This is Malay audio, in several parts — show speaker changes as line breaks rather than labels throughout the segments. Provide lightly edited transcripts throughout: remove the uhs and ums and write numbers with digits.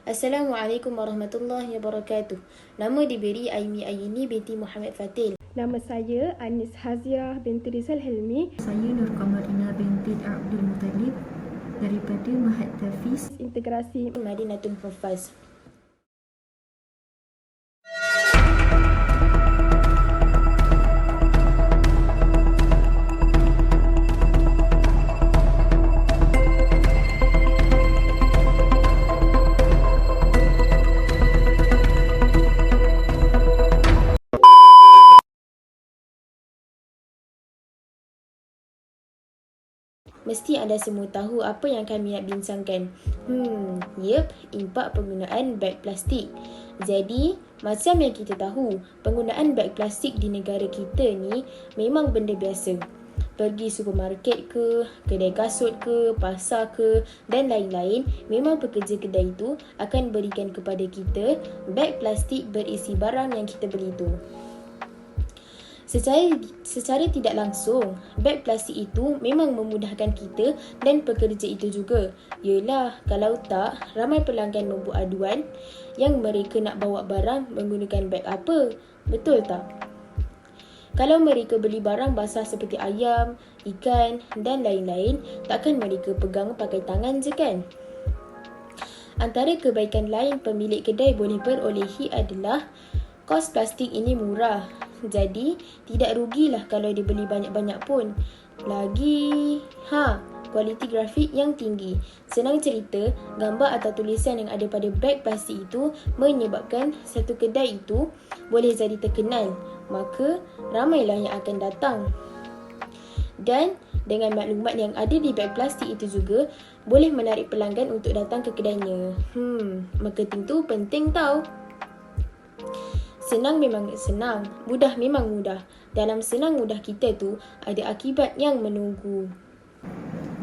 Assalamualaikum warahmatullahi wabarakatuh. Nama diberi Aimi Ayini binti Muhammad Fatil.
Nama saya Anis Hazirah binti Rizal Helmi.
Saya Nur Qamarina binti Abdul Muttalib daripada Mahat Tafiz
Integrasi
Madinatul Hufaz. Mesti anda semua tahu apa yang kami nak bincangkan. Impak penggunaan beg plastik. Jadi, macam yang kita tahu, penggunaan beg plastik di negara kita ni memang benda biasa. Pergi supermarket ke, kedai kasut ke, pasar ke dan lain-lain, memang pekerja kedai itu akan berikan kepada kita beg plastik berisi barang yang kita beli tu. Secara tidak langsung, beg plastik itu memang memudahkan kita dan pekerja itu juga. Yelah, kalau tak, ramai pelanggan membuat aduan yang mereka nak bawa barang menggunakan beg apa. Betul tak? Kalau mereka beli barang basah seperti ayam, ikan dan lain-lain, takkan mereka pegang pakai tangan je kan? Antara kebaikan lain pemilik kedai boleh perolehi adalah kos plastik ini murah. Jadi, tidak rugilah kalau dibeli banyak-banyak pun. Lagi, kualiti grafik yang tinggi. Senang cerita, gambar atau tulisan yang ada pada beg plastik itu menyebabkan satu kedai itu boleh jadi terkenal. Maka, ramailah yang akan datang. Dan, dengan maklumat yang ada di beg plastik itu juga, boleh menarik pelanggan untuk datang ke kedainya. Marketing tu penting tau. Senang memang senang, mudah memang mudah. Dalam senang mudah kita tu ada akibat yang menunggu.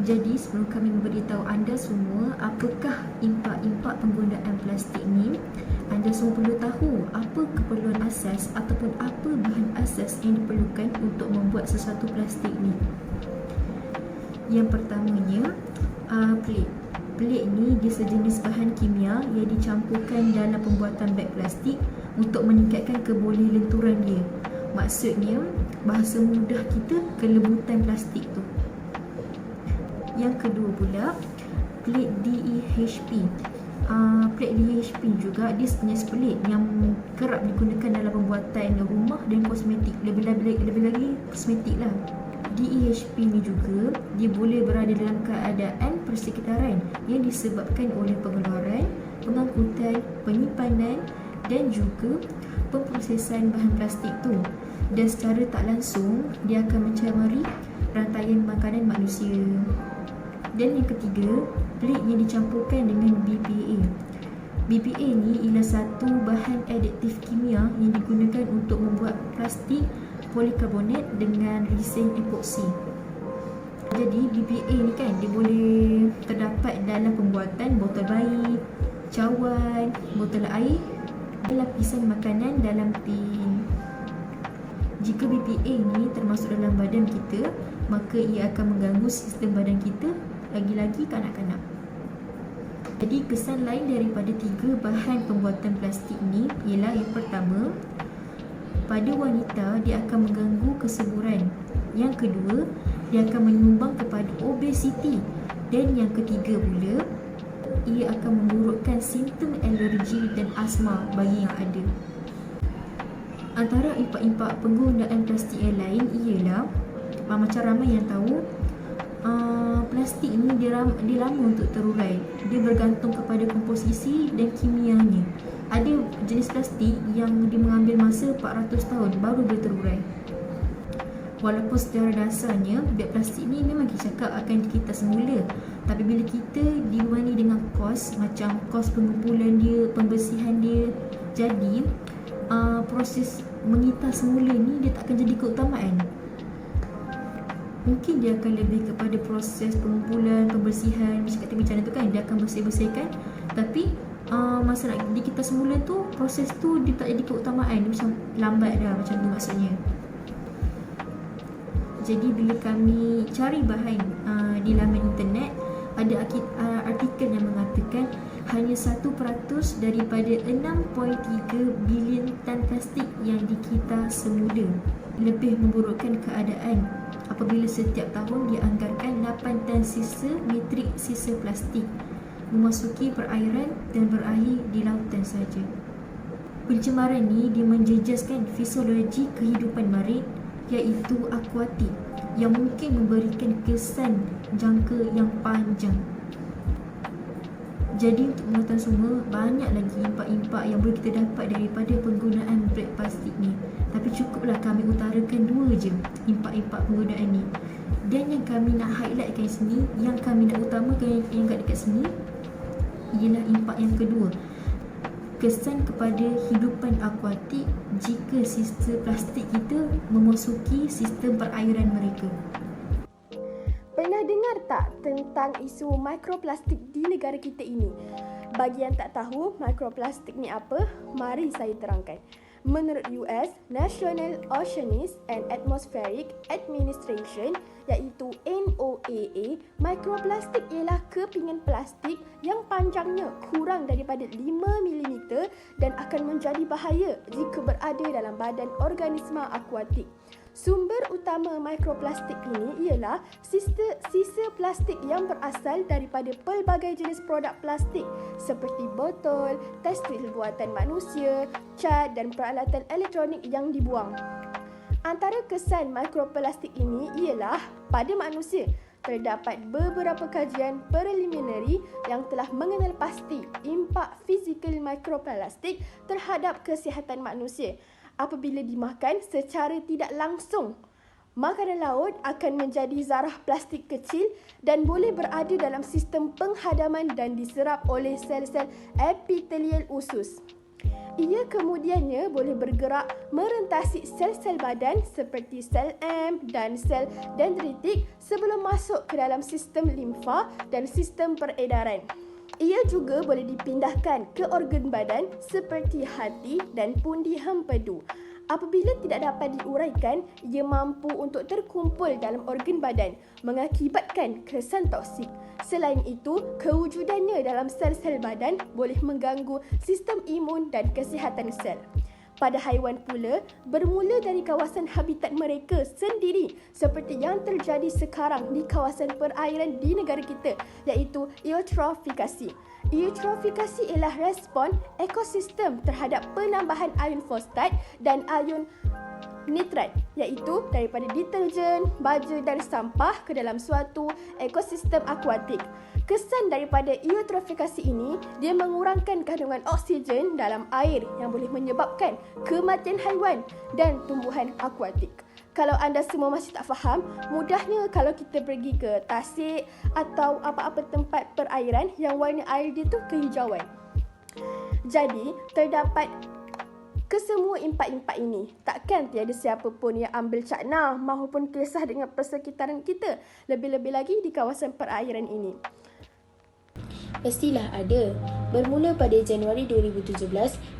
Jadi sebelum kami memberitahu anda semua apakah impak-impak penggunaan plastik ni, anda semua perlu tahu apa keperluan asas ataupun apa bahan asas yang diperlukan untuk membuat sesuatu plastik ni. Yang pertamanya, pelit. Pelit ni dia sejenis bahan kimia yang dicampurkan dalam pembuatan beg plastik untuk meningkatkan keboleh lenturan dia. Maksudnya, bahasa mudah kita, kelembutan plastik tu. Yang kedua pula, pelit DEHP. Pelit DEHP juga dia sejenis pelit yang kerap digunakan dalam pembuatan rumah dan kosmetik. Lebih lagi kosmetik lah. DEHP ni juga dia boleh berada dalam keadaan persekitaran yang disebabkan oleh pengeluaran, pengangkutan, penyimpanan dan juga pemprosesan bahan plastik tu. Dan secara tak langsung dia akan mencemari rantaian makanan manusia. Dan yang ketiga, pelit yang dicampurkan dengan BPA. BPA ni ialah satu bahan adiktif kimia yang digunakan untuk membuat plastik polikarbonat dengan resin epoksi. Jadi BPA ni kan dia boleh terdapat dalam pembuatan botol bayi, cawan, botol air, lapisan makanan dalam tin. Jika BPA ni termasuk dalam badan kita, maka ia akan mengganggu sistem badan kita, lagi-lagi kanak-kanak. Jadi kesan lain daripada 3 bahan pembuatan plastik ni ialah yang pertama, pada wanita dia akan mengganggu kesuburan. Yang kedua, dia akan menyumbang kepada obesiti. Dan yang ketiga pula, ia akan memburukkan simptom alergi dan asma bagi yang ada. Antara impak-impak penggunaan plastik yang lain ialah, macam ramai yang tahu, plastik ni dia lama untuk terurai. Dia bergantung kepada komposisi dan kimianya. Ada jenis plastik yang dia mengambil masa 400 tahun baru dia terurai. Walaupun secara dasarnya beg plastik ni memang kita cakap akan kita semula, tapi bila kita dibebani dengan kos, macam kos pengumpulan dia, pembersihan dia, jadi proses mengitas semula ni dia tak akan jadi keutamaan. Mungkin dia akan lebih kepada proses pengumpulan, pembersihan, macam macam tu kan, dia akan bersih-bersihkan. Tapi masa nak di kita semula tu, proses tu dia tak jadi keutamaan, dia macam lambat dah, macam tu maksudnya. Jadi bila kami cari bahan di laman internet, ada artikel yang mengatakan hanya 1% daripada 6.3 bilion tan plastik yang dikita semula. Lebih memburukkan keadaan apabila setiap tahun dianggarkan 8 tan metrik sisa plastik memasuki perairan dan berakhir di lautan saja. Pencemaran ni dia menjejaskan fisiologi kehidupan marin iaitu akuatik yang mungkin memberikan kesan jangka yang panjang. Jadi untuk penonton semua, banyak lagi impak-impak yang boleh kita dapat daripada penggunaan beg plastik ni. Tapi cukuplah kami utarakan 2 je impak-impak penggunaan ni. Dan yang kami nak highlightkan sini, yang kami nak utamakan yang kat dekat sini ialah impak yang kedua. Kesan kepada hidupan akuatik jika sistem plastik kita memasuki sistem perairan mereka.
Pernah dengar tak tentang isu mikroplastik di negara kita ini? Bagi yang tak tahu mikroplastik ni apa, mari saya terangkan. Menurut US National Oceanic and Atmospheric Administration iaitu NOAA, mikroplastik ialah kepingan plastik yang panjangnya kurang daripada 5 mm dan akan menjadi bahaya jika berada dalam badan organisma akuatik. Sumber utama mikroplastik ini ialah sisa plastik yang berasal daripada pelbagai jenis produk plastik seperti botol, tekstil buatan manusia, cat dan peralatan elektronik yang dibuang. Antara kesan mikroplastik ini ialah pada manusia terdapat beberapa kajian preliminary yang telah mengenal pasti impak fizikal mikroplastik terhadap kesihatan manusia. Apabila dimakan secara tidak langsung, makanan laut akan menjadi zarah plastik kecil dan boleh berada dalam sistem penghadaman dan diserap oleh sel-sel epitelial usus. Ia kemudiannya boleh bergerak merentasi sel-sel badan seperti sel M dan sel dendritik sebelum masuk ke dalam sistem limfa dan sistem peredaran. Ia juga boleh dipindahkan ke organ badan seperti hati dan pundi hempedu. Apabila tidak dapat diuraikan, ia mampu untuk terkumpul dalam organ badan, mengakibatkan kesan toksik. Selain itu, kewujudannya dalam sel-sel badan boleh mengganggu sistem imun dan kesihatan sel. Pada haiwan pula, bermula dari kawasan habitat mereka sendiri seperti yang terjadi sekarang di kawasan perairan di negara kita iaitu eutrofikasi. Eutrofikasi ialah respon ekosistem terhadap penambahan ion fosfat dan ion nitrat iaitu daripada deterjen, baja dan sampah ke dalam suatu ekosistem akuatik. Kesan daripada eutrofikasi ini, dia mengurangkan kandungan oksigen dalam air yang boleh menyebabkan kematian haiwan dan tumbuhan akuatik. Kalau anda semua masih tak faham, mudahnya kalau kita pergi ke tasik atau apa-apa tempat perairan yang warna air dia tu kehijauan. Jadi, terdapat kesemua impak-impak ini, takkan tiada siapa pun yang ambil cakna maupun kisah dengan persekitaran kita, lebih-lebih lagi di kawasan perairan ini.
Pastilah ada. Bermula pada Januari 2017,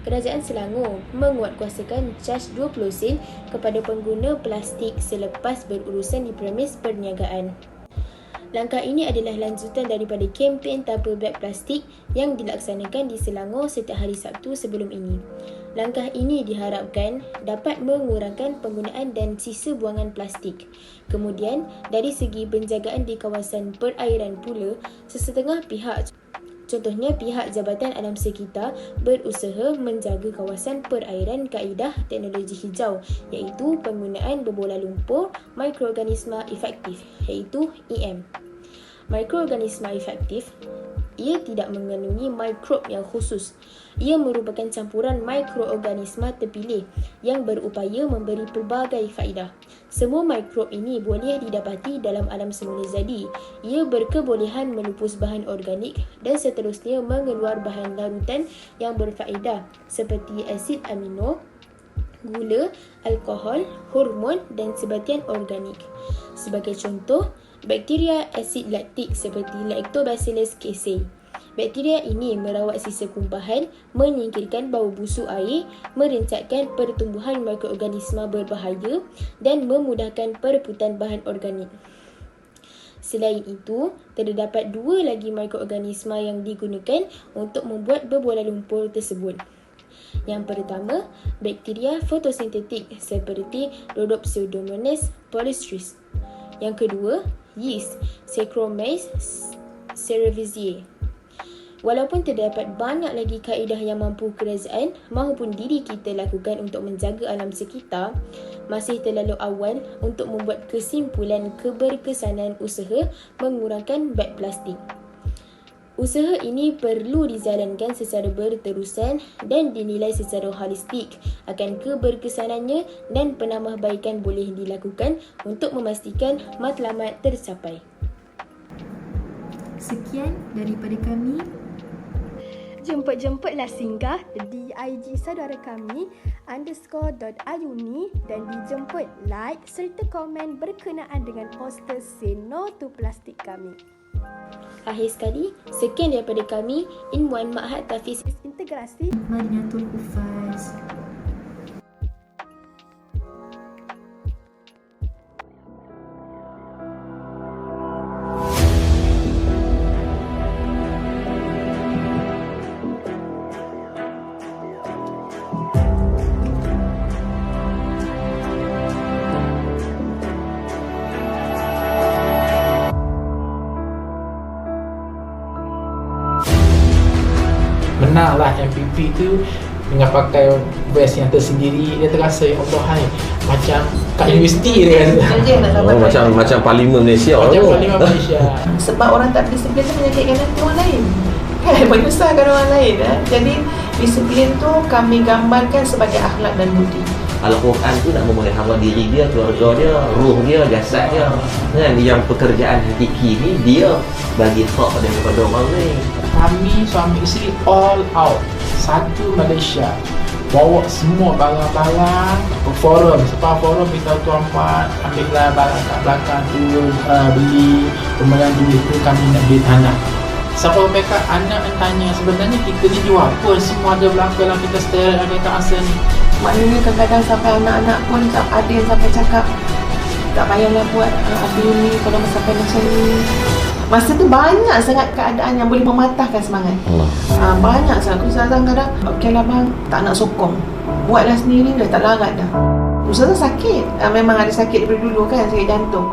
Kerajaan Selangor menguatkuasakan caj 20 sen kepada pengguna plastik selepas berurusan di premis perniagaan. Langkah ini adalah lanjutan daripada kempen tanpa beg plastik yang dilaksanakan di Selangor setiap hari Sabtu sebelum ini. Langkah ini diharapkan dapat mengurangkan penggunaan dan sisa buangan plastik. Kemudian, dari segi penjagaan di kawasan perairan pula, sesetengah pihak, contohnya pihak Jabatan Alam Sekitar, berusaha menjaga kawasan perairan kaedah teknologi hijau iaitu penggunaan berbola lumpur mikroorganisma efektif iaitu EM. Mikroorganisma efektif, ia tidak mengandungi mikrob yang khusus. Ia merupakan campuran mikroorganisma terpilih yang berupaya memberi pelbagai faedah. Semua mikrob ini boleh didapati dalam alam semula jadi. Ia berkebolehan melupus bahan organik dan seterusnya mengeluar bahan larutan yang berfaedah seperti asid amino, gula, alkohol, hormon dan sebatian organik. Sebagai contoh, bakteria asid laktik seperti Lactobacillus casei. Bakteria ini merawat sisa kumpahan, menyingkirkan bau busuk air, merencatkan pertumbuhan mikroorganisma berbahaya dan memudahkan perebutan bahan organik. Selain itu, terdapat 2 lagi mikroorganisma yang digunakan untuk membuat berbola lumpur tersebut. Yang pertama, bakteria fotosintetik seperti Rhodopseudomonas polystris. Yang kedua, yeast Saccharomyces cerevisiae. Walaupun terdapat banyak lagi kaedah yang mampu kerajaan maupun diri kita lakukan untuk menjaga alam sekitar, masih terlalu awal untuk membuat kesimpulan keberkesanan usaha mengurangkan beg plastik. Usaha ini perlu dijalankan secara berterusan dan dinilai secara holistik akan keberkesanannya, dan penambahbaikan boleh dilakukan untuk memastikan matlamat tercapai.
Sekian daripada kami.
Jemput-jemputlah singgah di IG saudara kami _.ayuni dan dijemput like serta komen berkenaan dengan poster Say No to Plastik kami.
Akhir sekali, sekian daripada kami, Ilmuwan Ma'had Tafiz
Integrasi
Madinatul Hufaz.
Menanglah MPP tu dengan pakai vest yang tersendiri. Dia terasa, ya Allah, hai, macam kat universiti dia kata.
Macam Parlimen Malaysia
Macam
tu.
Parlimen Malaysia.
Sebab orang tak disiplin tu menyakitkan hati orang lain, kan, menyusahkan orang lain. Jadi disiplin tu kami gambarkan sebagai akhlak dan budi.
Al-Quran tu nak memelihara diri dia, keluarga dia, ruh dia, jasad dia, kan. Yang pekerjaan hakiki ni dia bagi hak daripada orang lain.
Kami suami isteri all out, satu Malaysia, bawa semua barang-barang ke forum. Sebab forum kita tuan-puan ambillah barang kat belakang tu, beli, kemudian duit tu kami nak beli tanah. Sampai mereka anak tanya, sebenarnya kita ni jual apa, semua ada berlaku dalam kita steril dan kita asal ni.
Maknanya kadang-kadang sampai anak-anak pun ada yang sampai cakap, tak payahlah buat adik ni kalau sampai macam ni. Masa tu banyak sangat keadaan yang boleh mematahkan semangat. Banyak sangat. Ustazah kadang, okey lah bang, tak nak sokong, buatlah sendiri dah, tak larat dah. Ustazah sakit, memang ada sakit daripada dulu kan, sakit jantung.